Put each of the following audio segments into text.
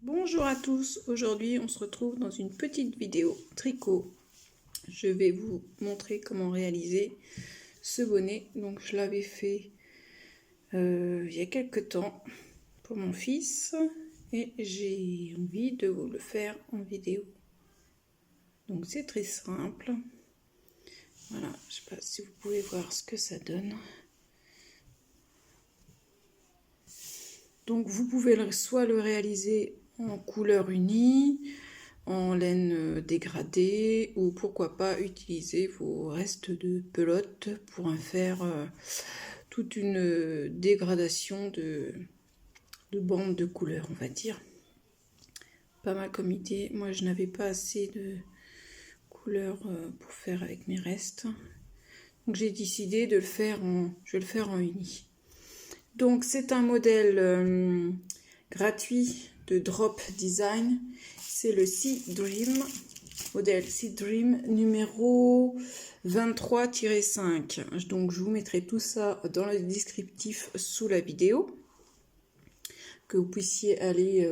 Bonjour à tous, aujourd'hui on se retrouve dans une petite vidéo tricot. Je vais vous montrer comment réaliser ce bonnet. Donc je l'avais fait il y a quelques temps pour mon fils et j'ai envie de vous le faire en vidéo. Donc c'est très simple. Voilà, je sais pas si vous pouvez voir ce que ça donne. Donc vous pouvez soit le réaliser en couleur unie, en laine dégradée, ou pourquoi pas utiliser vos restes de pelote pour en faire toute une dégradation de bandes de couleurs, on va dire. Pas mal comme idée. Moi je n'avais pas assez de couleurs pour faire avec mes restes. Donc j'ai décidé de le faire je vais le faire en uni. Donc c'est un modèle gratuit de Drop Design. C'est le Sea Dream, modèle Sea Dream numéro 23-5. Donc je vous mettrai tout ça dans le descriptif sous la vidéo, que vous puissiez aller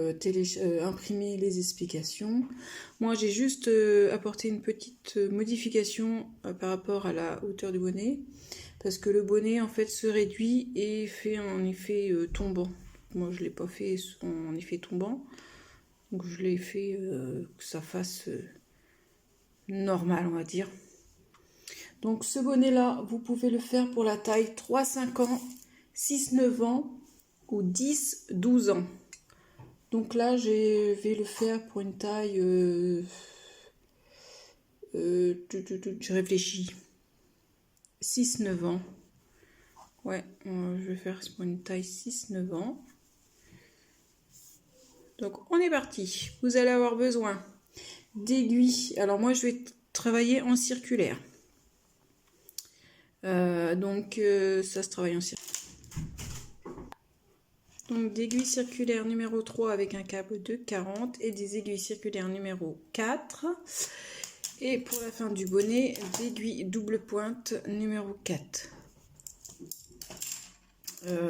imprimer les explications. Moi j'ai juste apporté une petite modification par rapport à la hauteur du bonnet, parce que le bonnet en fait se réduit et fait un effet tombant. Moi je ne l'ai pas fait en effet tombant, donc je l'ai fait que ça fasse normal, on va dire. Donc ce bonnet là, vous pouvez le faire pour la taille 3-5 ans, 6-9 ans ou 10-12 ans. Donc là je vais le faire pour une taille je réfléchis, 6-9 ans. Ouais, je vais faire pour une taille 6-9 ans. Donc on est parti. Vous allez avoir besoin d'aiguilles. Alors moi je vais travailler en circulaire. Ça se travaille en circulaire. Donc d'aiguilles circulaires numéro 3 avec un câble de 40 et des aiguilles circulaires numéro 4. Et pour la fin du bonnet, d'aiguilles double pointe numéro 4.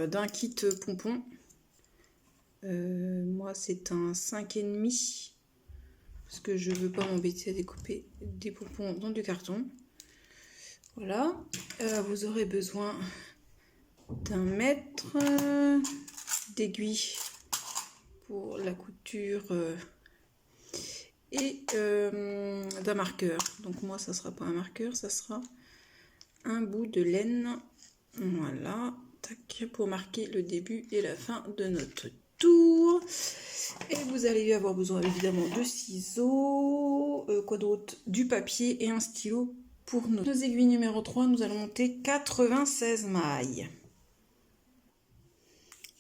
D'un kit pompon. Moi c'est un 5,5 parce que je veux pas m'embêter à découper des pompons dans du carton. Voilà, vous aurez besoin d'un mètre d'aiguilles pour la couture et d'un marqueur. Donc moi ça sera pas un marqueur, ça sera un bout de laine. Voilà, tac, pour marquer le début et la fin de notre tour. Et vous allez avoir besoin évidemment de ciseaux, quoi d'autre, du papier et un stylo. Pour nos aiguilles numéro 3, nous allons monter 96 mailles.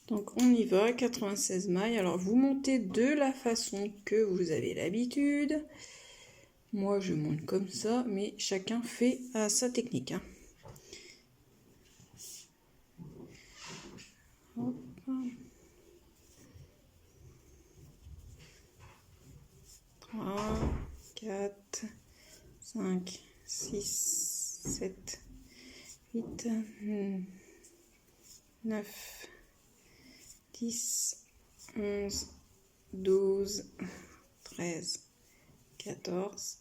Donc on y va, 96 mailles. Alors vous montez de la façon que vous avez l'habitude. Moi je monte comme ça, mais chacun fait à sa technique. Hein. Hop. 3, 4, 5, 6, 7, 8, 9, 10, 11, 12, 13, 14,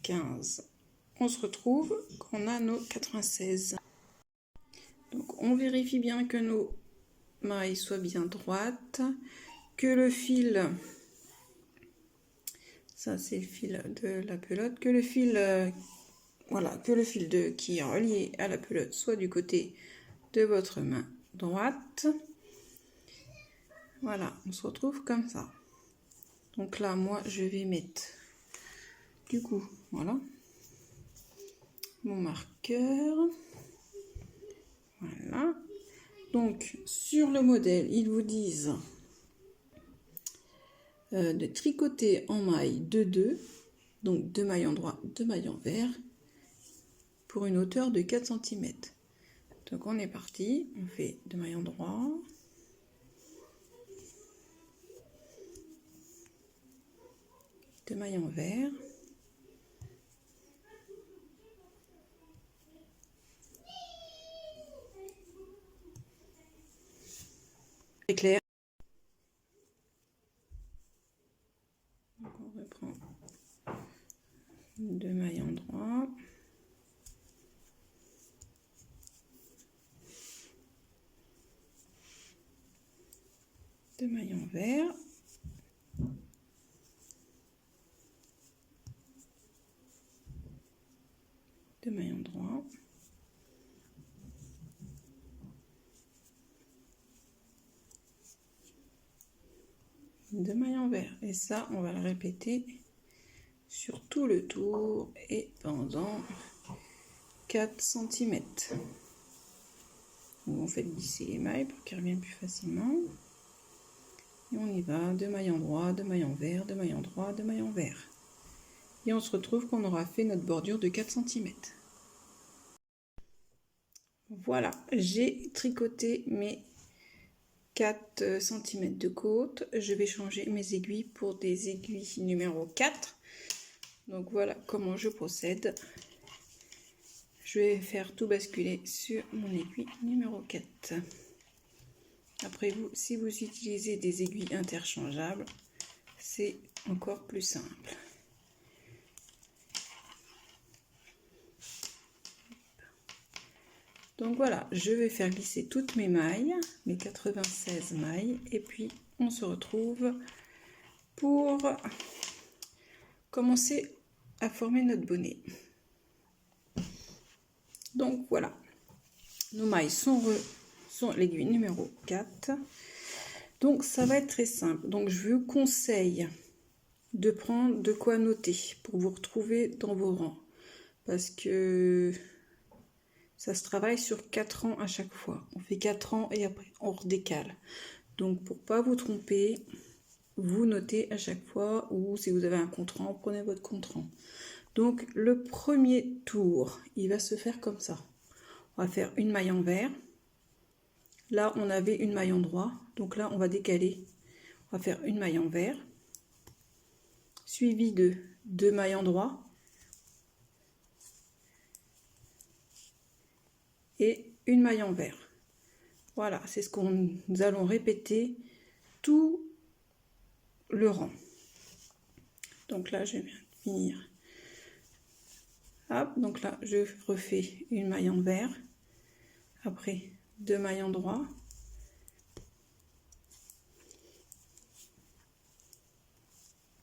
15. On se retrouve quand on a nos 96. Donc on vérifie bien que nos mailles soient bien droites, que le fil, ça c'est le fil de la pelote, que le fil, voilà, que le fil qui est relié à la pelote soit du côté de votre main droite. Voilà, on se retrouve comme ça. Donc là, moi, je vais mettre, du coup, voilà, mon marqueur. Voilà. Donc, sur le modèle, ils vous disent de tricoter en maille de 2, donc 2 mailles endroit, 2 mailles envers, pour une hauteur de 4 cm. Donc, on est parti. On fait 2 mailles endroit. Deux mailles envers. Très clair. prends 2 maillons droits. Deux maillons verts. Deux maillons droits. Deux maillons verts. Et ça, on va le répéter sur tout le tour et pendant 4 cm. On fait glisser les mailles pour qu'ils reviennent plus facilement. Et on y va, 2 maillons droits, 2 maillons verts, 2 maillons droits, 2 maillons verts. Et on se retrouve qu'on aura fait notre bordure de 4 cm. Voilà, j'ai tricoté mes 4 cm de côte. Je vais changer mes aiguilles pour des aiguilles numéro 4. Donc voilà comment je procède. Je vais faire tout basculer sur mon aiguille numéro 4. Après vous, si vous utilisez des aiguilles interchangeables, c'est encore plus simple. Donc voilà, je vais faire glisser toutes mes mailles, mes 96 mailles, et puis on se retrouve pour commencer à former notre bonnet. Donc voilà, nos mailles sont l'aiguille numéro 4. Donc ça va être très simple. Donc je vous conseille de prendre de quoi noter pour vous retrouver dans vos rangs. Parce que ça se travaille sur 4 rangs à chaque fois. On fait 4 rangs et après on redécale. Donc pour pas vous tromper, vous notez à chaque fois, ou si vous avez un compte-rang, prenez votre compte-rang. Donc le premier tour, il va se faire comme ça. On va faire une maille en vert. Là, on avait une maille en droit. Donc là, on va décaler. On va faire une maille en vert. Suivi de 2 mailles en droit. Et une maille en vert. Voilà, c'est ce qu'on nous allons répéter tout le rang. Donc là, je viens de finir. Hop, donc là, je refais une maille en vert. Après, 2 mailles en droit.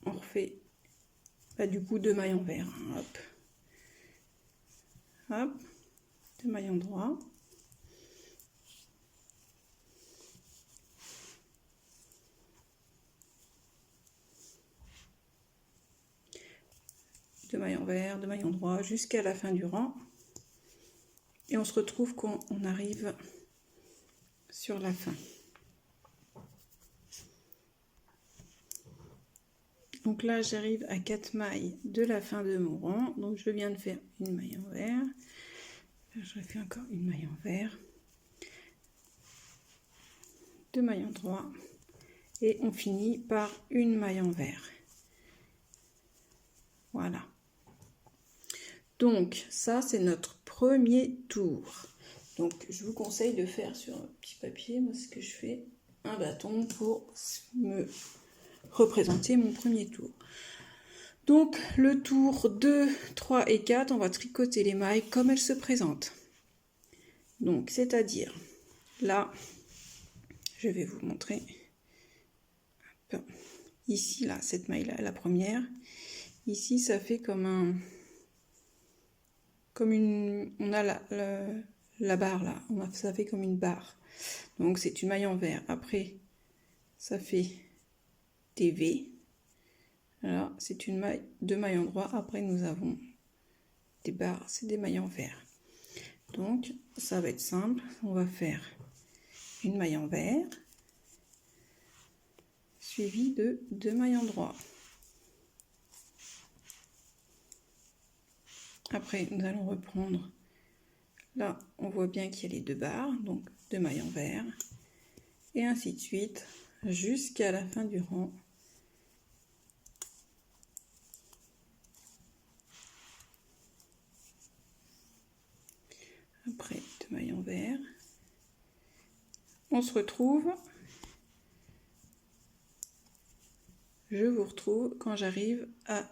On refait du coup 2 mailles en vert. Hop. Hop. 2 mailles en droit. Deux mailles en vert, 2 mailles en droit jusqu'à la fin du rang. Et on se retrouve quand on arrive sur la fin. Donc là, j'arrive à 4 mailles de la fin de mon rang. Donc je viens de faire une maille en vert. Là, je refais encore une maille en vert. 2 mailles en droit. Et on finit par une maille en vert. Voilà. Donc ça, c'est notre premier tour. Donc je vous conseille de faire sur un petit papier, moi ce que je fais, un bâton pour me représenter mon premier tour. Donc le tour 2, 3 et 4, on va tricoter les mailles comme elles se présentent. Donc c'est-à-dire, là, je vais vous montrer. Ici, là, cette maille-là, la première. Ici, ça fait comme un... on a la barre là, ça fait comme une barre. Donc c'est une maille en vert. Après, ça fait des V. Alors c'est une maille, 2 mailles en droit. Après nous avons des barres, c'est des mailles en vert. Donc ça va être simple. On va faire une maille en vert, suivie de 2 mailles en droit. Après nous allons reprendre. Là, on voit bien qu'il y a les 2 barres, donc 2 mailles en vert, et ainsi de suite, jusqu'à la fin du rang. Après, 2 mailles en vert. On se retrouve je vous retrouve quand j'arrive à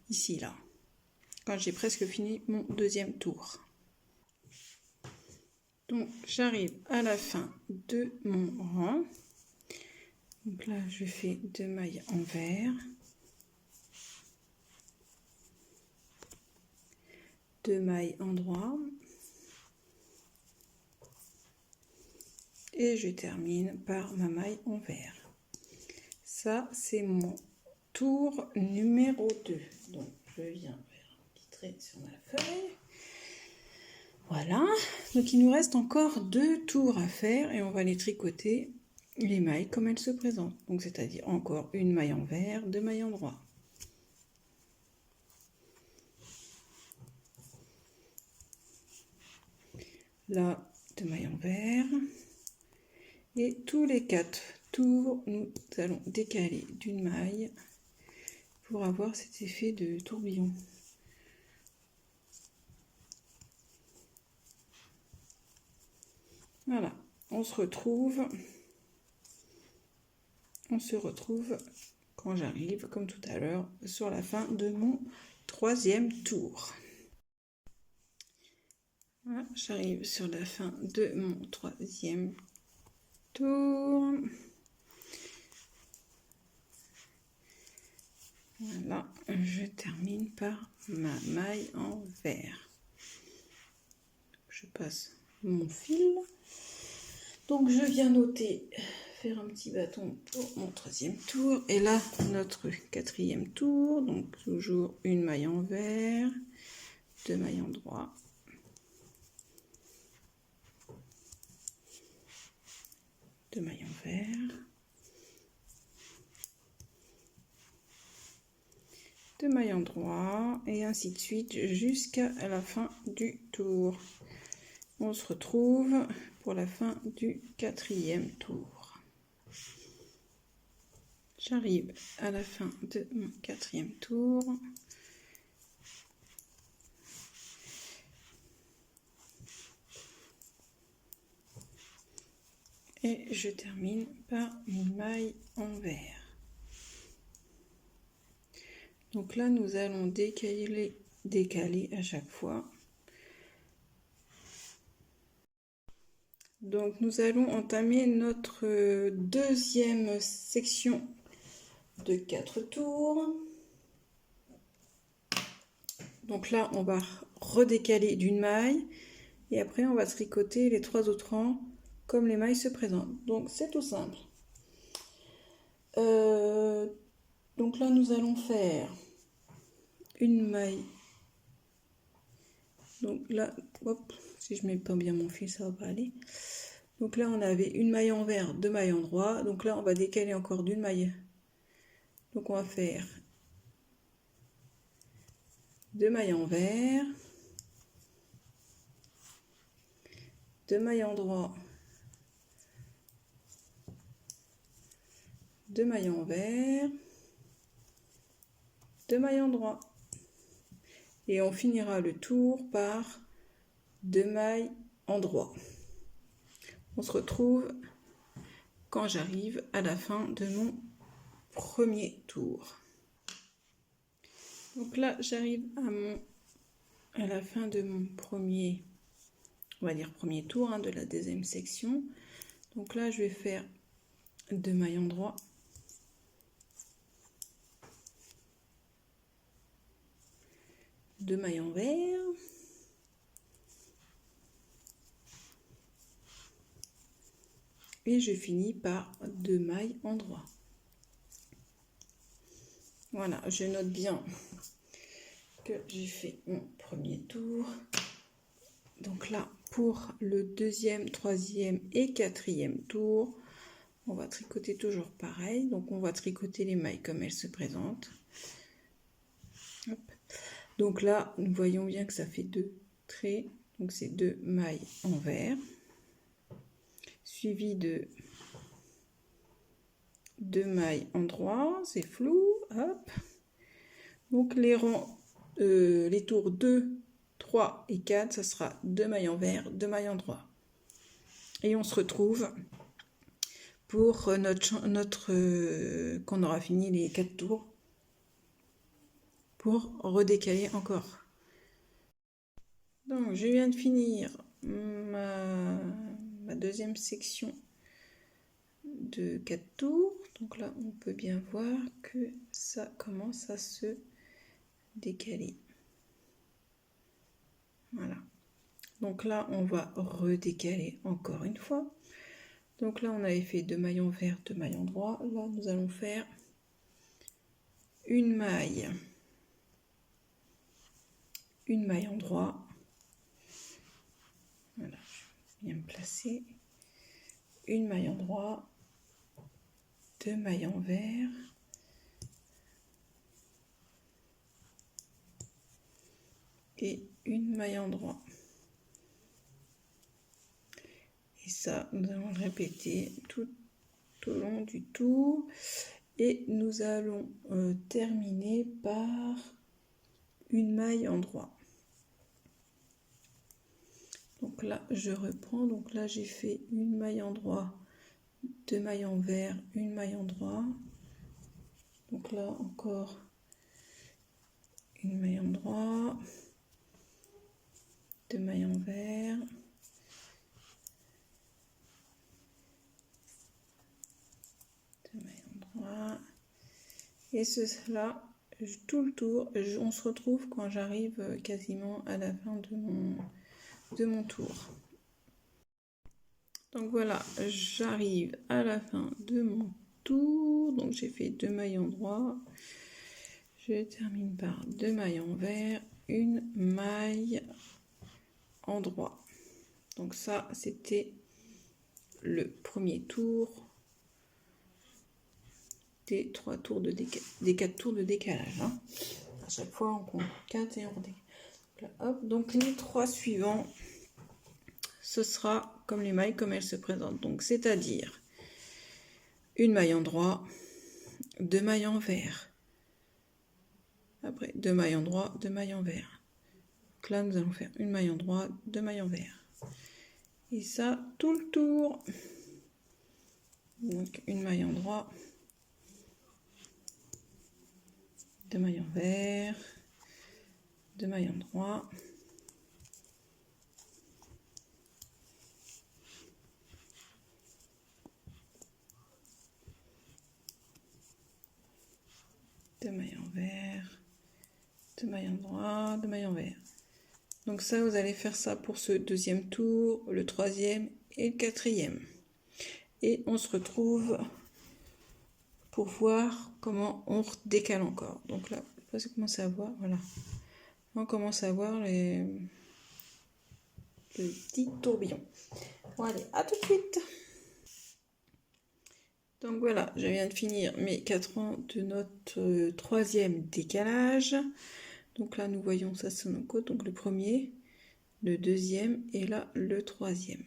ici là, quand j'ai presque fini mon deuxième tour. Donc j'arrive à la fin de mon rang. Donc là je fais 2 mailles envers, 2 mailles endroit et je termine par ma maille envers. Ça c'est mon tour numéro 2. Donc je viens faire un petit trait sur ma feuille. Voilà, donc il nous reste encore 2 tours à faire et on va les tricoter les mailles comme elles se présentent. Donc c'est-à-dire encore une maille envers, 2 mailles endroit. Là, 2 mailles envers. Et tous les 4 tours, nous allons décaler d'une maille pour avoir cet effet de tourbillon. Voilà, on se retrouve quand j'arrive, comme tout à l'heure, sur la fin de mon 3e tour. Voilà, j'arrive sur la fin de mon 3e tour. Voilà, je termine par ma maille envers. Je passe mon fil. Donc je viens noter, faire un petit bâton pour mon 3e tour. Et là, notre 4e tour. Donc toujours une maille envers, 2 mailles endroit. Deux mailles envers, 2 mailles endroit et ainsi de suite jusqu'à la fin du tour. On se retrouve pour la fin du 4e tour. J'arrive à la fin de mon 4e tour. Et je termine par une maille envers. Donc là, nous allons décaler à chaque fois. Donc nous allons entamer notre 2e section de 4 tours. Donc là, on va redécaler d'une maille et après on va tricoter les 3 autres rangs comme les mailles se présentent. Donc c'est tout simple. Donc là, nous allons faire une maille. Donc là, hop, si je mets pas bien mon fil, ça va pas aller. Donc là, on avait une maille envers, 2 mailles endroit. Donc là, on va décaler encore d'une maille. Donc on va faire 2 mailles envers, 2 mailles endroit, 2 mailles envers, 2 mailles endroit. Et on finira le tour par 2 mailles endroit. On se retrouve quand j'arrive à la fin de mon 1er tour. Donc là, j'arrive à la fin de mon premier, on va dire premier tour de la 2e section. Donc là, je vais faire 2 mailles endroit, 2 mailles envers, et je finis par 2 mailles endroit. Voilà, je note bien que j'ai fait mon premier tour. Donc là, pour le 2e, 3e et 4e tour, on va tricoter toujours pareil. Donc on va tricoter les mailles comme elles se présentent. Hop. Donc là, nous voyons bien que ça fait 2 traits. Donc c'est 2 mailles envers, suivi de 2 mailles endroit, c'est flou. Hop. Donc les rangs, les tours 2, 3 et 4, ça sera 2 mailles envers, 2 mailles endroit. Et on se retrouve pour qu'on aura fini les 4 tours pour redécaler encore. Donc je viens de finir ma deuxième section de 4 tours. Donc là on peut bien voir que ça commence à se décaler. Voilà. Donc là on va redécaler encore une fois. Donc là on avait fait 2 maillons verts, 2 maillons droits. Là nous allons faire une maille en droit. Voilà, je viens me placer. Une maille en droit, 2 mailles en vert, et une maille en droit. Et ça, nous allons le répéter tout au long du tour. Et nous allons terminer par une maille en droit. Donc là, je reprends. Donc là, j'ai fait une maille en droit, 2 mailles en vert, une maille en droit. Donc là, encore une maille en droit, 2 mailles en vert, et cela tout le tour. On se retrouve quand j'arrive quasiment à la fin de mon tour. Donc voilà, j'arrive à la fin de mon tour. Donc j'ai fait 2 mailles en droit, je termine par 2 mailles en vert, une maille en droit. Donc ça c'était le premier tour des 3 tours des 4 tours de décalage. Hein. À chaque fois on compte 4 et on redécale. Donc, là, hop. Donc les 3 suivants, ce sera comme les mailles comme elles se présentent. Donc c'est-à-dire une maille en droit, 2 mailles en vert. Après 2 mailles en droit, 2 mailles en vert. Donc là nous allons faire une maille en droit, 2 mailles en vert. Et ça tout le tour. Donc une maille en droit, 2 mailles en vert, 2 mailles en droit, 2 mailles en vert, 2 mailles en droit, 2 mailles en vert. Donc ça, vous allez faire ça pour ce deuxième tour, le troisième et le quatrième. Et on se retrouve pour voir comment on décale encore. Donc là, vous commencez à voir, voilà. On commence à voir le petit tourbillon. Bon allez, à tout de suite. Donc voilà, je viens de finir mes 4 rangs de notre troisième décalage. Donc là, nous voyons ça sur nos côtes. Donc le premier, le deuxième et là, le troisième.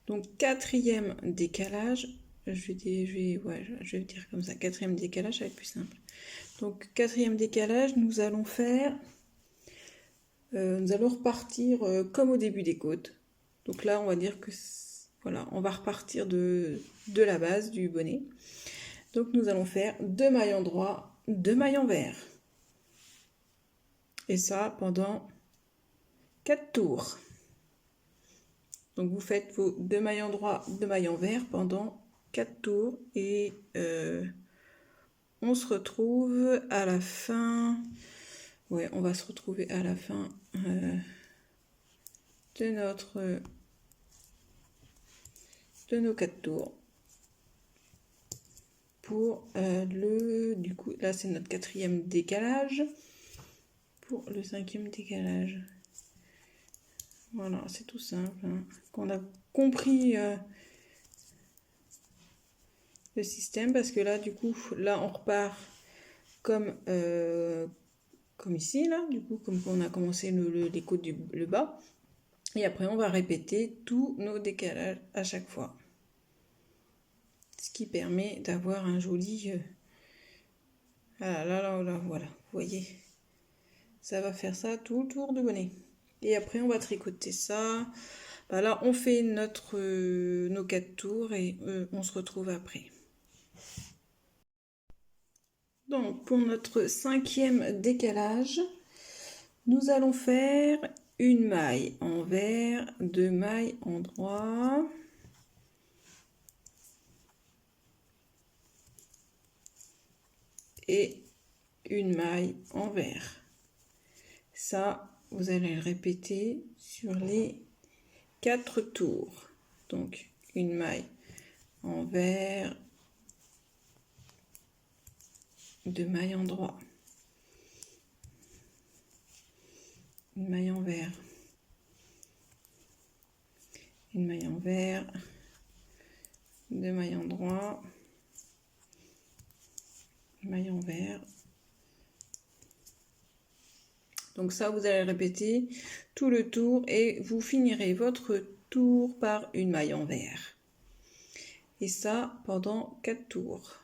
Donc quatrième décalage, je vais dire comme ça, quatrième décalage, ça va être plus simple. Donc quatrième décalage, nous allons faire, nous allons repartir comme au début des côtes. Donc là, on va dire que, voilà, on va repartir de la base du bonnet. Donc nous allons faire 2 mailles en droit, 2 mailles en vert. Et ça pendant 4 tours. Donc vous faites vos 2 mailles en droit, 2 mailles en vert pendant 4 tours. Et on se retrouve à la fin. Ouais, on va se retrouver à la fin de nos 4 tours. Pour du coup, là c'est notre quatrième décalage. Pour le cinquième décalage. Voilà, c'est tout simple. Hein. Qu'on a compris le système, parce que là, du coup, là, on repart comme ici, là, du coup, comme on a commencé les côtes le bas. Et après, on va répéter tous nos décalages à chaque fois. Ce qui permet d'avoir un joli... voilà, vous voyez. Ça va faire ça tout le tour du bonnet. Et après, on va tricoter ça Bah là, on fait nos 4 tours et on se retrouve après. Donc, pour notre 5e décalage, nous allons faire une maille envers, 2 mailles en droit. Et une maille envers. Ça, vous allez le répéter sur les 4 tours. Donc, une maille envers, 2 mailles en droit, une maille envers, une maille envers, 2 mailles en droit, une maille envers. Donc ça, vous allez répéter tout le tour et vous finirez votre tour par une maille envers. Et ça pendant 4 tours.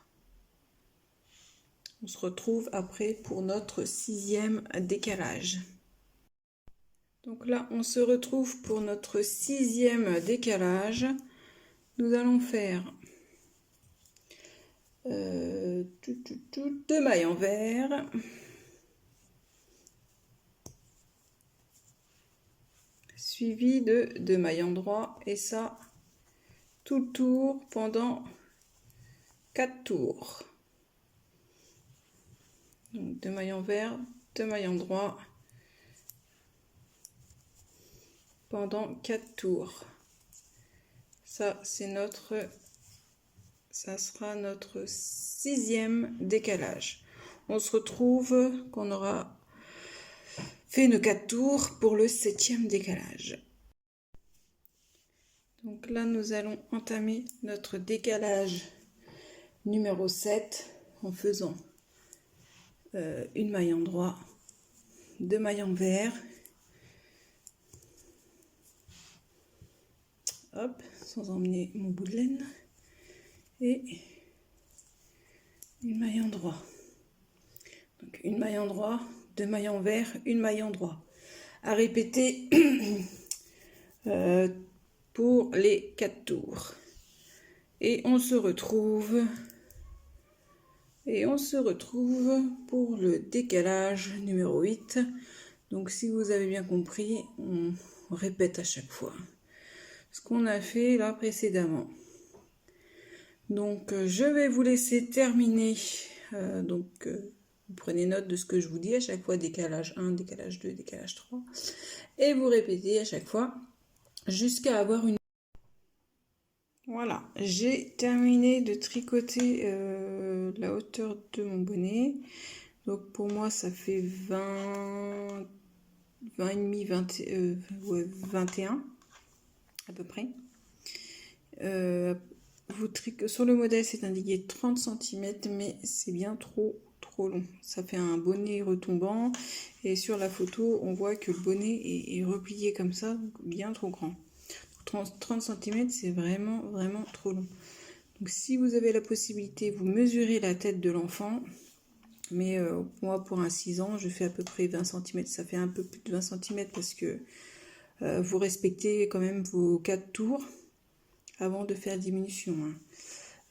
On se retrouve après pour notre 6e décalage. Donc là, on se retrouve pour notre 6e décalage. Nous allons faire 2 mailles envers. Suivi de 2 mailles en droit. Et ça, tout le tour pendant 4 tours. Donc 2 mailles envers, 2 mailles en droit. Pendant 4 tours. Ça, ça sera notre 6e décalage. On se retrouve quand on aura fait nos 4 tours pour le 7e décalage. Donc là, nous allons entamer notre décalage numéro 7 en faisant une maille en droit, 2 mailles envers. Hop, sans emmener mon bout de laine. Et une maille en droit. Donc une maille en droit, 2 mailles envers, une maille en droit. À répéter pour les 4 tours. Et on se retrouve pour le décalage numéro 8. Donc si vous avez bien compris, on répète à chaque fois ce qu'on a fait là précédemment. Donc je vais vous laisser terminer. Vous prenez note de ce que je vous dis à chaque fois, décalage 1, décalage 2, décalage 3. Et vous répétez à chaque fois jusqu'à avoir une... Voilà, j'ai terminé de tricoter la hauteur de mon bonnet. Donc pour moi ça fait 20 et demi, 21 à peu près. Sur le modèle c'est indiqué 30 cm, mais c'est bien trop long. Ça fait un bonnet retombant et sur la photo on voit que le bonnet est replié comme ça, donc bien trop grand. 30 cm c'est vraiment trop long. Donc si vous avez la possibilité, vous mesurez la tête de l'enfant. Mais moi pour un 6 ans je fais à peu près 20 cm. Ça fait un peu plus de 20 cm parce que vous respectez quand même vos 4 tours avant de faire diminution.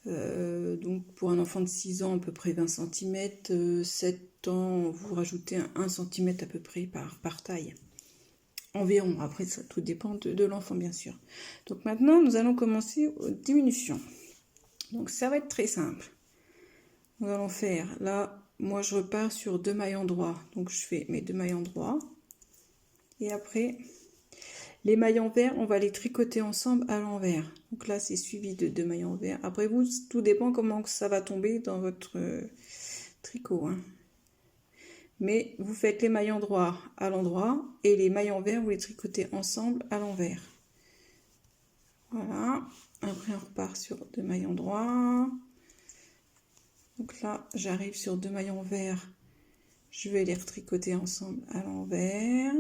Donc pour un enfant de 6 ans à peu près 20 cm, 7 ans vous rajoutez 1 cm à peu près par taille. Environ, après ça tout dépend de l'enfant bien sûr. Donc maintenant nous allons commencer aux diminutions. Donc ça va être très simple. Nous allons faire, là moi je repars sur 2 mailles en droit. Donc je fais mes 2 mailles en droit. Et après les mailles envers, on va les tricoter ensemble à l'envers. Donc là c'est suivi de 2 mailles envers. Après vous, tout dépend comment ça va tomber dans votre tricot. Mais vous faites les mailles en droit à l'endroit et les mailles envers, vous les tricotez ensemble à l'envers. Voilà. Après, on repart sur 2 mailles en droit. Donc là, j'arrive sur 2 mailles envers. Je vais les retricoter ensemble à l'envers.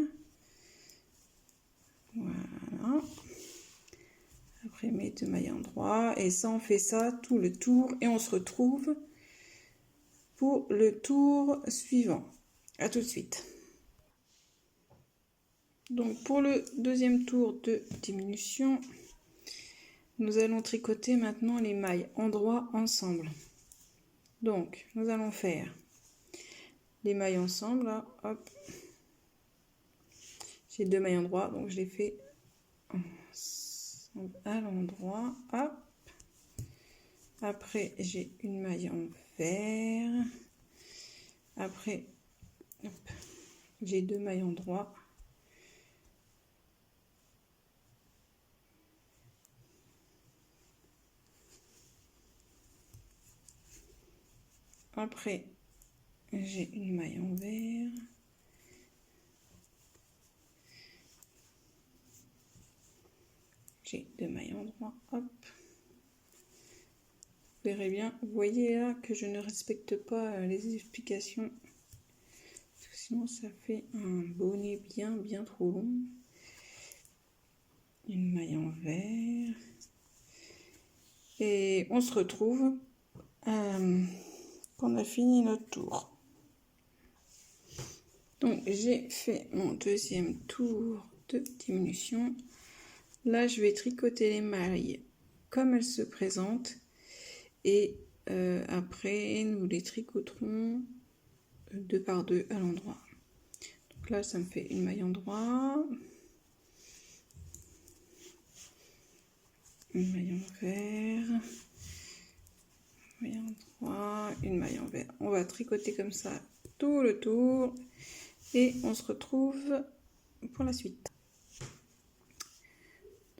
Voilà. Après, mes 2 mailles en droit. Et ça, on fait ça tout le tour. Et on se retrouve pour le tour suivant. À tout de suite. Donc pour le deuxième tour de diminution, nous allons tricoter maintenant les mailles endroit ensemble. Donc nous allons faire les mailles ensemble, là, hop. J'ai 2 mailles endroit, donc je les fais à l'endroit, hop. Après j'ai une maille envers. Après j'ai 2 mailles endroit. Après j'ai une maille envers. J'ai 2 mailles endroit, hop. Vous verrez bien, vous voyez là que je ne respecte pas les explications. Parce que sinon ça fait un bonnet bien trop long. Une maille envers. Et on se retrouve quand on a fini notre tour. Donc j'ai fait mon deuxième tour de diminution. Là je vais tricoter les mailles comme elles se présentent. Et après nous les tricoterons 2 par 2 à l'endroit. Donc là ça me fait une maille endroit, une maille envers, une maille endroit, une maille envers. On va tricoter comme ça tout le tour et on se retrouve pour la suite.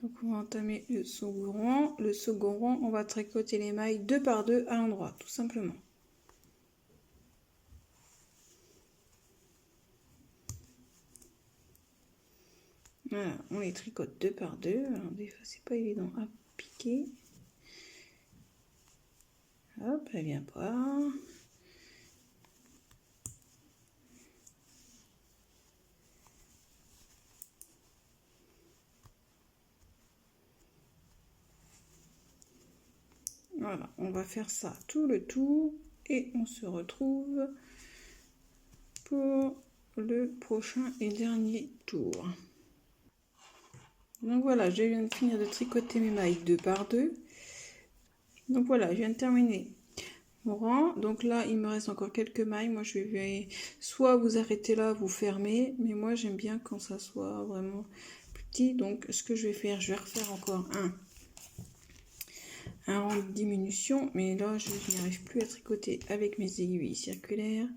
Donc on va entamer le second rang. Le second rang, on va tricoter les mailles 2 par 2 à l'endroit, tout simplement. Voilà, on les tricote 2 par 2. Alors des fois c'est pas évident à piquer. Hop, elle vient pas. Voilà, on va faire ça tout le tour et on se retrouve pour le prochain et dernier tour. Donc voilà, je viens de finir de tricoter mes mailles 2 par 2. Donc voilà, je viens de terminer mon rang. Donc là, il me reste encore quelques mailles. Moi, je vais soit vous arrêter là, vous fermer, mais moi, j'aime bien quand ça soit vraiment petit. Donc, ce que je vais faire, je vais refaire encore un rang de diminution, mais là, je n'y arrive plus à tricoter avec mes aiguilles circulaires.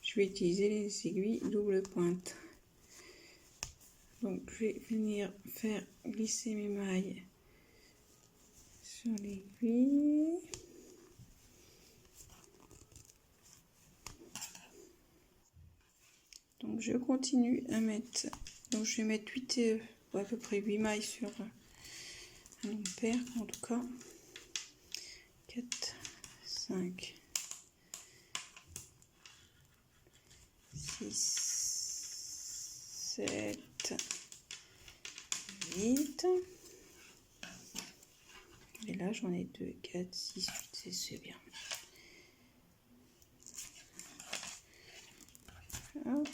Je vais utiliser les aiguilles double pointe. Donc, je vais venir faire glisser mes mailles sur l'aiguille. Donc je continue à mettre, donc je vais mettre 8 à peu près 8 mailles sur un ampère, en tout cas 4, 5, 6, 7, 8, et là j'en ai 2, 4, 6, 8, c'est bien. Hop.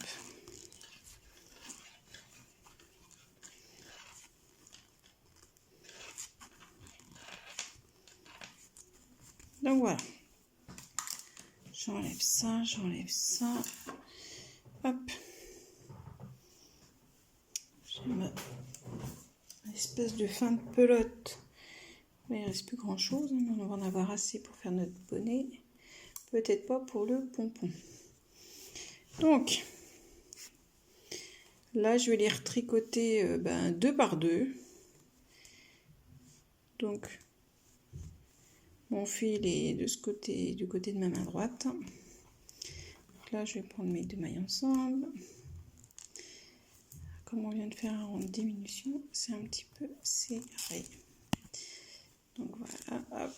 Donc voilà, j'enlève ça, hop, j'ai ma espèce de fin de pelote, mais il ne reste plus grand chose, on va en avoir assez pour faire notre bonnet, peut-être pas pour le pompon. Donc là je vais les retricoter 2 par 2. Donc mon fil est de ce côté, du côté de ma main droite. Donc là je vais prendre mes 2 mailles ensemble. Comme on vient de faire un rond de diminution, c'est un petit peu serré. Donc voilà, hop.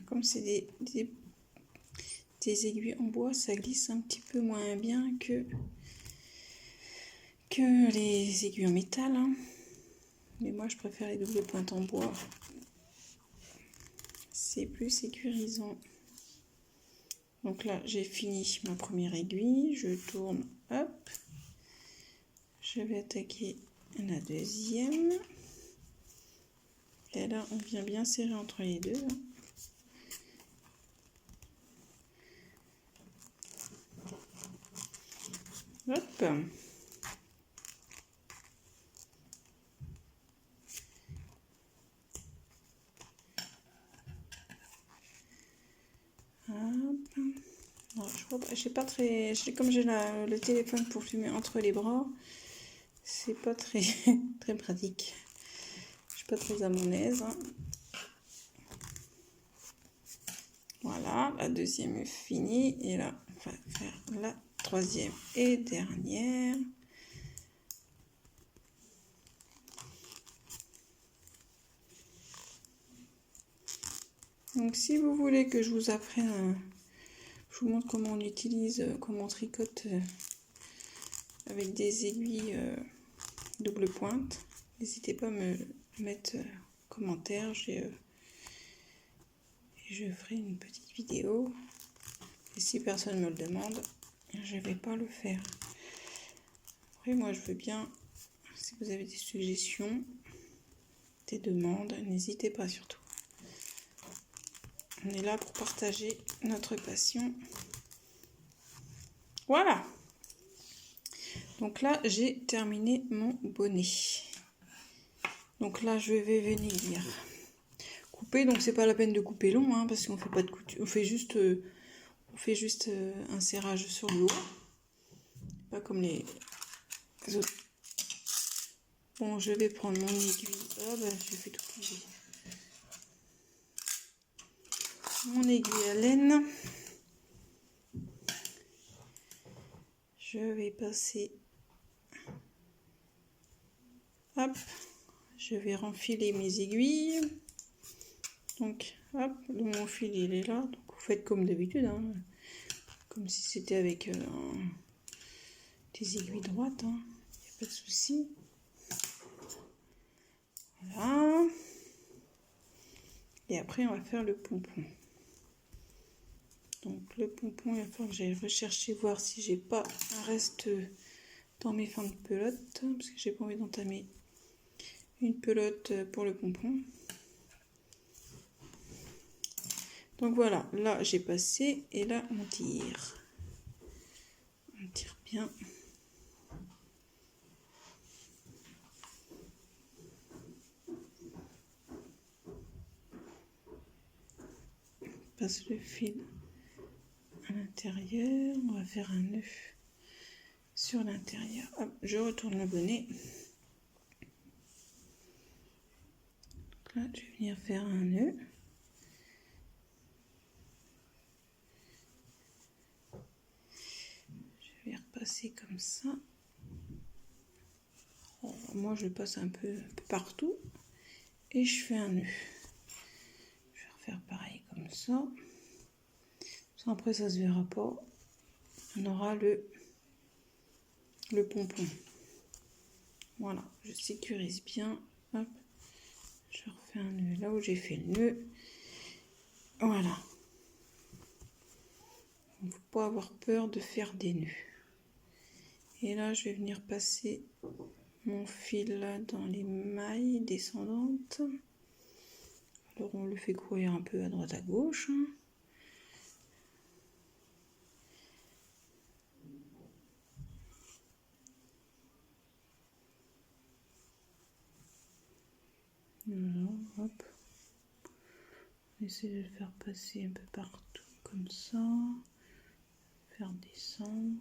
Comme c'est des des aiguilles en bois, ça glisse un petit peu moins bien que les aiguilles en métal, hein. Mais moi je préfère les doubles pointes en bois, c'est plus sécurisant. Donc là j'ai fini ma première aiguille, je tourne, hop, je vais attaquer la deuxième, et là on vient bien serrer entre les deux, hein. Hop. J'ai pas très, comme j'ai le téléphone pour filmer entre les bras, c'est pas très très pratique. Je suis pas très à mon aise, hein. Voilà, la deuxième est finie et là on va faire la troisième et dernière. Donc si vous voulez que je vous apprenne, je vous montre comment on utilise, comment on tricote avec des aiguilles double pointe, n'hésitez pas à me mettre commentaire, et je ferai une petite vidéo. Et si personne me le demande, je vais pas le faire. Après moi je veux bien, si vous avez des suggestions, des demandes, n'hésitez pas surtout. On est là pour partager notre passion. Voilà. Donc là, j'ai terminé mon bonnet. Donc là, je vais venir couper. Donc c'est pas la peine de couper long, hein, parce qu'on fait pas de couture. On fait juste un serrage sur le haut. Pas comme les autres. Bon, je vais prendre mon aiguille. Oh, bah, je fais tout plier. Mon aiguille à laine. Je vais passer. Hop. Je vais renfiler mes aiguilles. Donc, hop, mon fil il est là. Donc, vous faites comme d'habitude, hein, comme si c'était avec des aiguilles droites. Il n'y a pas de souci. Voilà. Et après, on va faire le pompon. Donc, le pompon, il va falloir que j'aille rechercher, voir si j'ai pas un reste dans mes fins de pelote, parce que j'ai pas envie d'entamer une pelote pour le pompon. Donc voilà, là j'ai passé et là on tire. On tire bien. On passe le fil à l'intérieur. On va faire un nœud sur l'intérieur. Hop, je retourne le bonnet. Donc là, je vais venir faire un nœud. Je vais repasser comme ça. Oh, moi, je passe un peu partout et je fais un nœud. Je vais refaire pareil comme ça. Après, ça se verra pas. On aura le pompon. Voilà, je sécurise bien. Hop, je refais un nœud là où j'ai fait le nœud. Voilà. Il ne faut pas avoir peur de faire des nœuds. Et là, je vais venir passer mon fil là dans les mailles descendantes. Alors, on le fait courir un peu à droite à gauche. Voilà, hop. On essaie de le faire passer un peu partout comme ça. Faire descendre.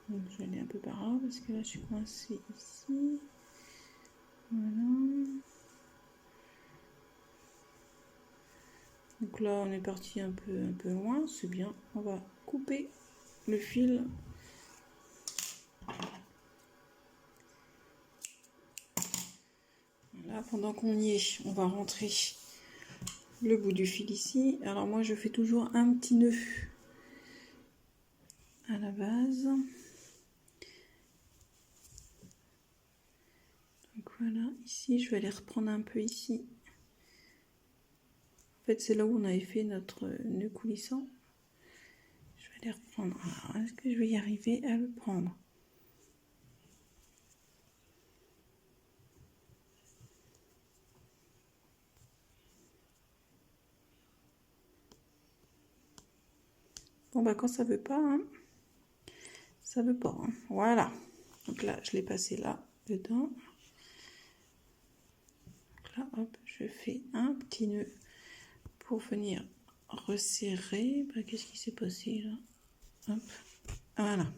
Donc je vais aller un peu par là parce que là je suis coincée ici. Voilà. Donc là on est parti un peu loin, c'est bien. On va couper le fil pendant qu'on y est, on va rentrer le bout du fil ici. Alors moi je fais toujours un petit nœud à la base. Donc voilà, ici je vais aller reprendre un peu ici. En fait c'est là où on avait fait notre nœud coulissant. Je vais aller reprendre. Alors est-ce que je vais y arriver à le prendre? Bon bah quand ça veut pas, hein, ça veut pas. Hein. Voilà. Donc là je l'ai passé là dedans. Donc là hop, je fais un petit nœud pour venir resserrer. Bah, qu'est-ce qui s'est passé là? Hop, voilà.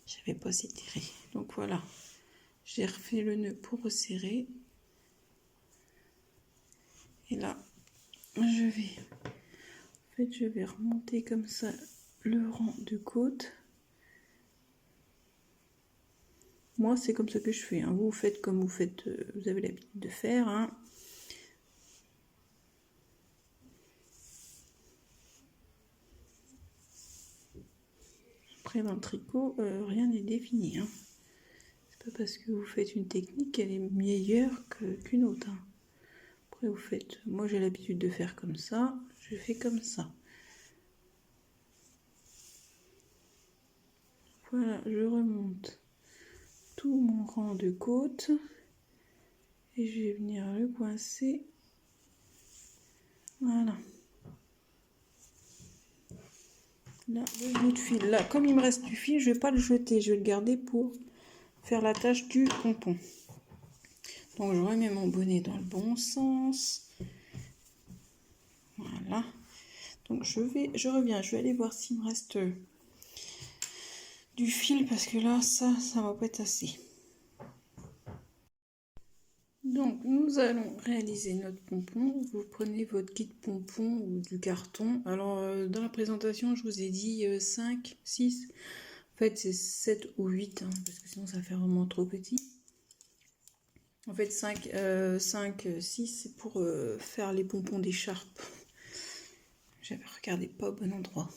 J'avais pas assez tiré. Donc voilà. J'ai refait le nœud pour resserrer. Et là, je vais remonter comme ça le rang de côte. Moi, c'est comme ça que je fais. Hein. Vous faites comme vous faites, vous avez l'habitude de faire. Hein. Après, dans le tricot, rien n'est défini. Hein. C'est pas parce que vous faites une technique qu'elle est meilleure qu'une autre. Hein. Après, vous faites. Moi, j'ai l'habitude de faire comme ça. Je fais comme ça. Voilà, je remonte tout mon rang de côte et je vais venir le coincer. Voilà. Là, le bout de fil. Là, comme il me reste du fil, je vais pas le jeter. Je vais le garder pour faire la tâche du pompon. Donc, je remets mon bonnet dans le bon sens. Voilà. Donc, je reviens. Je vais aller voir s'il me reste du fil parce que là, ça va pas être assez. Donc, nous allons réaliser notre pompon. Vous prenez votre kit pompon ou du carton. Alors, dans la présentation, je vous ai dit 5, 6. En fait, c'est 7 ou 8, hein, parce que sinon, ça fait vraiment trop petit. En fait, 5, 6, c'est pour faire les pompons d'écharpe. J'avais regardé pas au bon endroit.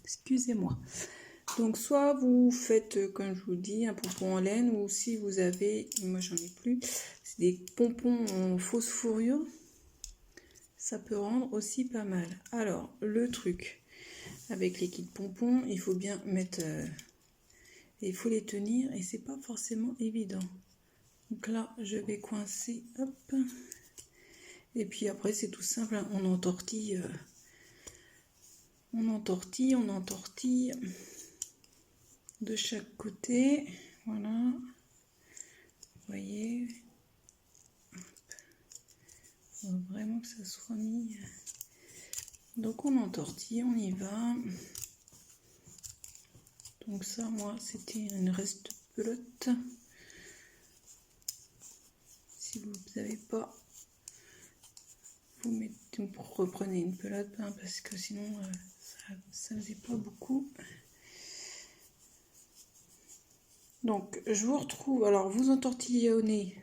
Excusez-moi. Donc, soit vous faites, comme je vous dis, un pompon en laine, ou si vous avez, moi j'en ai plus, c'est des pompons en fausse fourrure. Ça peut rendre aussi pas mal. Alors, le truc, avec les kits pompons, il faut bien mettre... il faut les tenir, et c'est pas forcément évident. Donc là, je vais coincer, hop. Et puis après, c'est tout simple, hein, on entortille, on entortille de chaque côté. Voilà. Vous voyez. Il faut vraiment que ça soit mis. Donc on entortille, on y va. Donc ça, moi, c'était une reste pelote. Si vous n'avez pas, vous reprenez une pelote, hein, parce que sinon ça ne faisait pas beaucoup. Donc je vous retrouve, alors vous entortillonnez,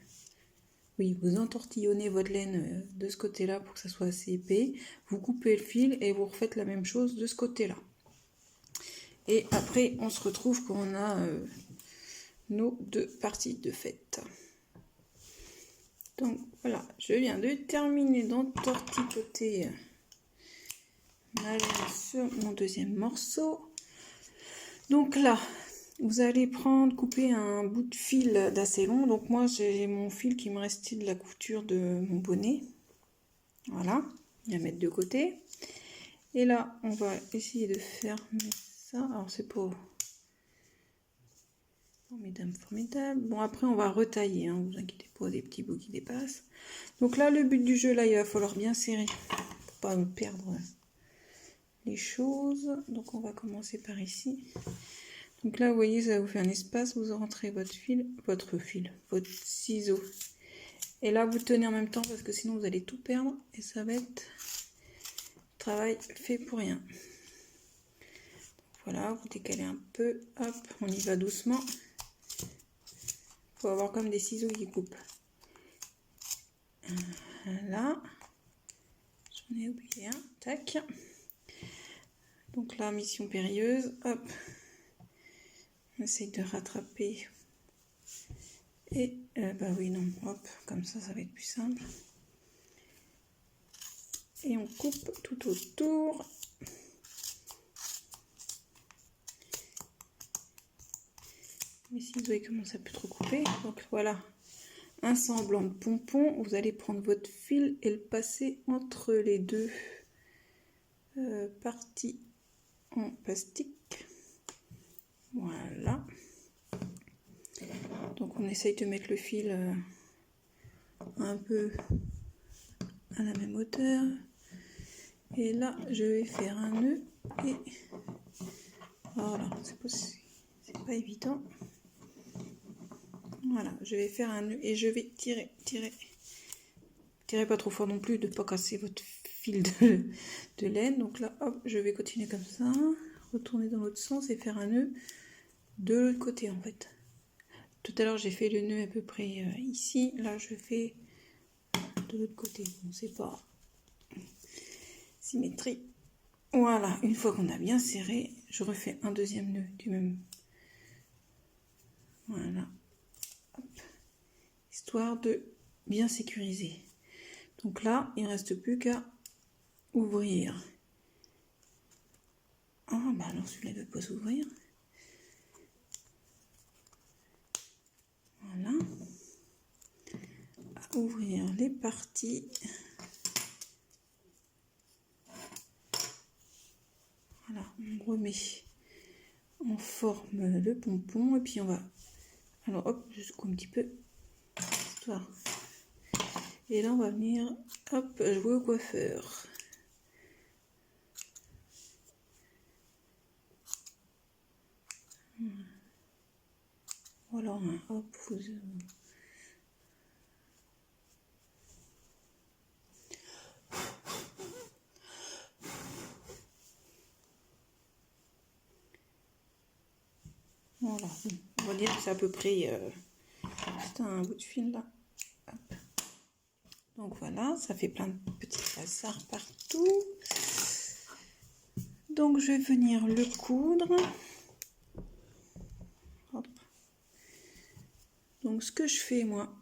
oui, vous entortillonnez votre laine de ce côté-là pour que ça soit assez épais. Vous coupez le fil et vous refaites la même chose de ce côté-là. Et après on se retrouve quand on a nos deux parties de fête. Donc voilà, je viens de terminer d'entorticoter ma laine sur mon deuxième morceau. Donc là, vous allez couper un bout de fil d'assez long. Donc moi, j'ai mon fil qui me restait de la couture de mon bonnet. Voilà, on va mettre de côté. Et là, on va essayer de fermer ça. Alors c'est pas... Formidable. Bon, après, on va retailler, hein, vous inquiétez pas, des petits bouts qui dépassent. Donc là, le but du jeu, là, il va falloir bien serrer pour pas me perdre les choses. Donc, on va commencer par ici. Donc là, vous voyez, ça vous fait un espace. Vous rentrez votre ciseau. Et là, vous tenez en même temps parce que sinon, vous allez tout perdre. Et ça va être travail fait pour rien. Voilà, vous décalez un peu. Hop, on y va doucement. Faut avoir comme des ciseaux qui coupent. Voilà. J'en ai oublié un. Tac. Donc là, mission périlleuse. Hop. On essaye de rattraper. Et bah oui, non. Hop. Comme ça va être plus simple. Et on coupe tout autour. Ici, vous voyez comment ça peut trop couper. Donc voilà, un semblant de pompon. Vous allez prendre votre fil et le passer entre les deux parties en plastique. Voilà. Donc on essaye de mettre le fil un peu à la même hauteur. Et là, je vais faire un nœud et voilà, c'est pas évident. Voilà, je vais faire un nœud et je vais tirer. Tirez pas trop fort non plus, de ne pas casser votre fil de laine. Donc là, hop, je vais continuer comme ça, retourner dans l'autre sens et faire un nœud de l'autre côté en fait. Tout à l'heure, j'ai fait le nœud à peu près ici. Là, je fais de l'autre côté. Bon, c'est pas symétrie. Voilà, une fois qu'on a bien serré, je refais un deuxième nœud du même. Voilà. Hop. Histoire de bien sécuriser. Donc là, il ne reste plus qu'à ouvrir. Ah, bah alors celui-là ne veut pas s'ouvrir. Voilà. À ouvrir les parties. Voilà, on remet en forme le pompon et puis on va. Alors hop, je secoue un petit peu. Histoire. Et là, on va venir, hop, jouer au coiffeur. Voilà, hop, vous... Voilà, on va dire que c'est à peu près... c'est un bout de fil là. Hop. Donc voilà, ça fait plein de petits hasards partout. Donc je vais venir le coudre. Hop. Donc ce que je fais moi,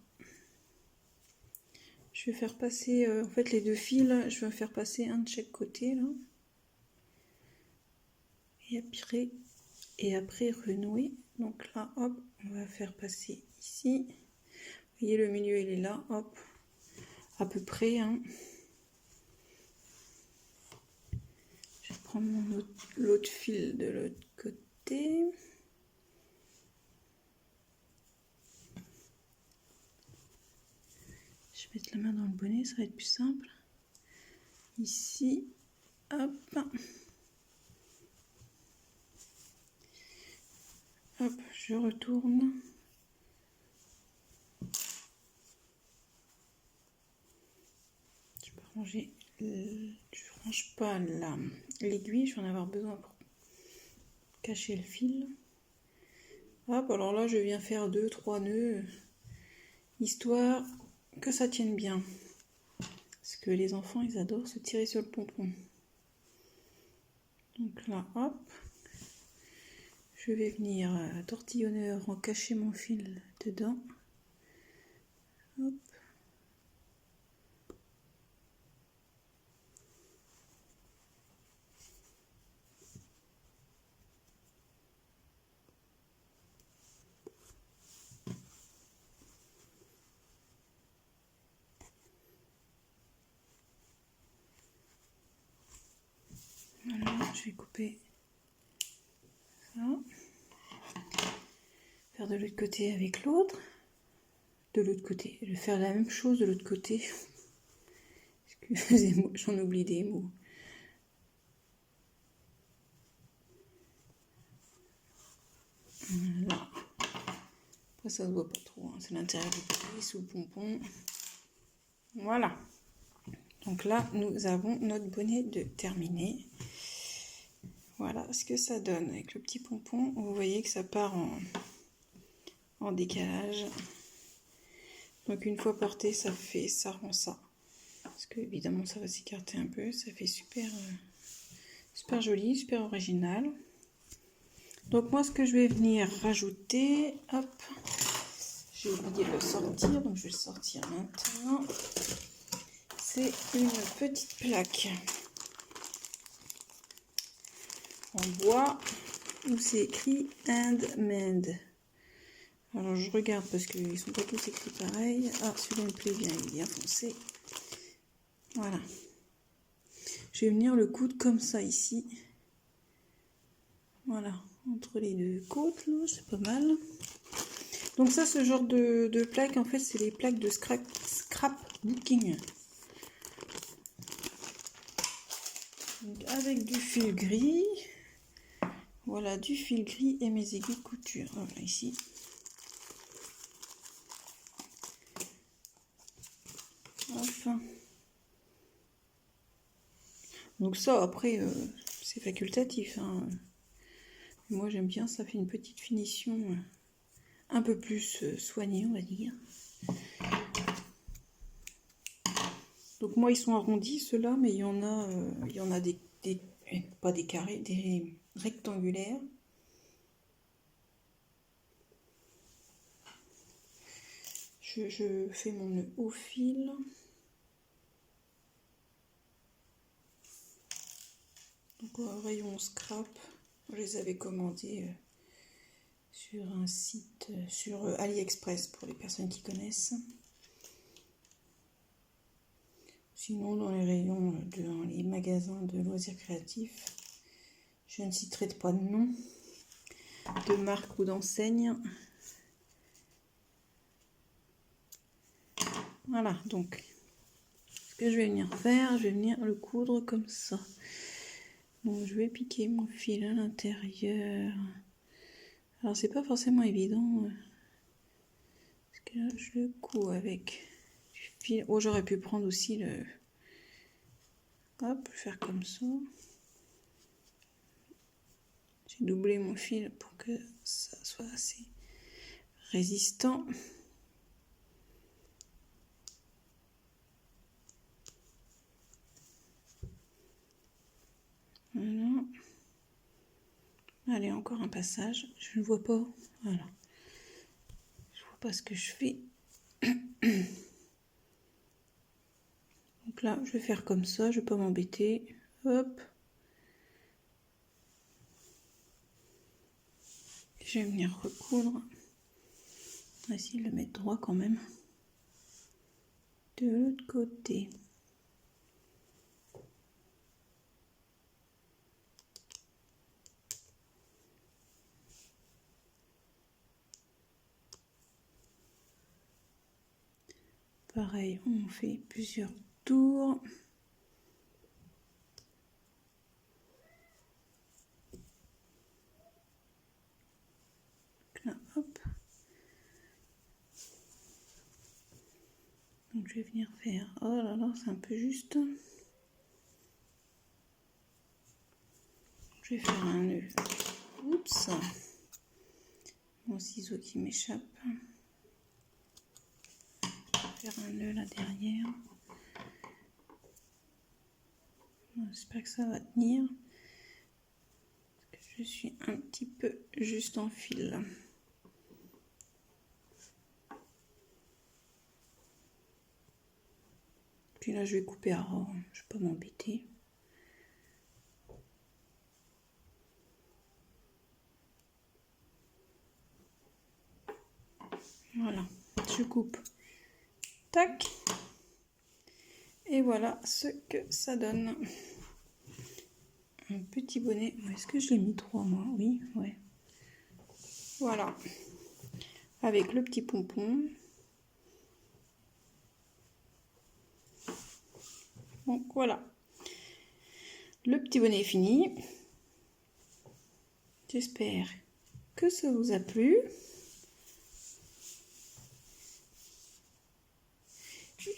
je vais faire passer en fait les deux fils, je vais faire passer un de chaque côté là. Et après renouer. Donc là, hop, on va faire passer ici. Vous voyez le milieu il est là, hop, à peu près. Hein. Je vais prendre l'autre fil de l'autre côté. Je vais mettre la main dans le bonnet, ça va être plus simple. Ici, hop. Hop, je retourne. Je peux ranger, je range pas l'aiguille, je vais en avoir besoin pour cacher le fil. Hop, alors là je viens faire 2-3 nœuds, histoire que ça tienne bien. Parce que les enfants ils adorent se tirer sur le pompon. Donc là, hop. Je vais venir à tortillonneur en cacher mon fil dedans. Hop. Voilà, je vais couper ça. Faire de l'autre côté avec l'autre. De l'autre côté. Je vais faire la même chose de l'autre côté. Excusez-moi, j'en oublie des mots. Voilà. Après, ça se voit pas trop. Hein. C'est l'intérieur du pied sous le pompon. Voilà. Donc là, nous avons notre bonnet de terminé. Voilà ce que ça donne avec le petit pompon. Vous voyez que ça part en décalage. Donc une fois porté, ça rend ça. Parce que évidemment ça va s'écarter un peu, ça fait super, super joli, super original. Donc moi ce que je vais venir rajouter, hop, j'ai oublié de le sortir, donc je vais le sortir maintenant. C'est une petite plaque en bois où c'est écrit Handmade. Alors je regarde parce qu'ils ne sont pas tous écrits pareil. Ah, celui-là me plaît bien, il est bien foncé. Voilà. Je vais venir le coudre comme ça ici. Voilà, entre les deux côtes, là, c'est pas mal. Donc ça, ce genre de plaques, en fait, c'est les plaques de scrapbooking. Donc avec du fil gris. Voilà, du fil gris et mes aiguilles de couture. Voilà, ici. Hop. Donc ça, après, c'est facultatif. Hein. Moi, j'aime bien, ça fait une petite finition un peu plus soignée, on va dire. Donc moi, ils sont arrondis, ceux-là, mais il y en a des pas des carrés, des rectangulaires. Je fais mon nœud au fil. Donc rayon scrap, je les avais commandés sur un site, sur AliExpress pour les personnes qui connaissent. Sinon dans les rayons, dans les magasins de loisirs créatifs, je ne citerai pas de nom, de marque ou d'enseigne. Voilà, donc ce que je vais venir faire, je vais venir le coudre comme ça. Donc je vais piquer mon fil à l'intérieur. Alors c'est pas forcément évident parce que là je le couds avec du fil. Oh, j'aurais pu prendre aussi le, hop, faire comme ça. J'ai doublé mon fil pour que ça soit assez résistant. Voilà. Allez, encore un passage. Je ne vois pas. Voilà. Je vois pas ce que je fais. Donc là, je vais faire comme ça. Je vais pas m'embêter. Hop. Je vais venir recoudre. On va essayer de le mettre droit quand même. De l'autre côté. Pareil, on fait plusieurs tours. Là, hop. Donc je vais venir faire. Oh là là, c'est un peu juste. Je vais faire un nœud. Oups. Mon ciseau qui m'échappe. Je vais faire un nœud là derrière. J'espère que ça va tenir. Parce que je suis un petit peu juste en fil. Puis là, je vais couper à ras. Je ne vais pas m'embêter. Voilà, je coupe. Tac. Et voilà ce que ça donne. Un petit bonnet. Est-ce que je l'ai mis 3 mois? Oui, ouais. Voilà. Avec le petit pompon. Donc voilà. Le petit bonnet est fini. J'espère que ça vous a plu.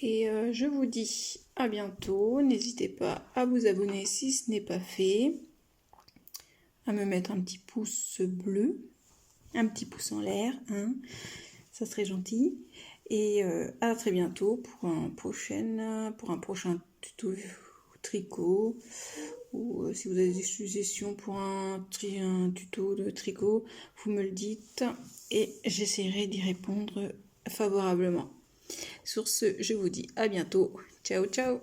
Et je vous dis à bientôt. N'hésitez pas à vous abonner si ce n'est pas fait. À me mettre un petit pouce bleu. Un petit pouce en l'air. Hein, ça serait gentil. Et à très bientôt pour un prochain tuto tricot. Ou si vous avez des suggestions pour un tuto de tricot, vous me le dites et j'essaierai d'y répondre favorablement. Sur ce, je vous dis à bientôt. Ciao, ciao!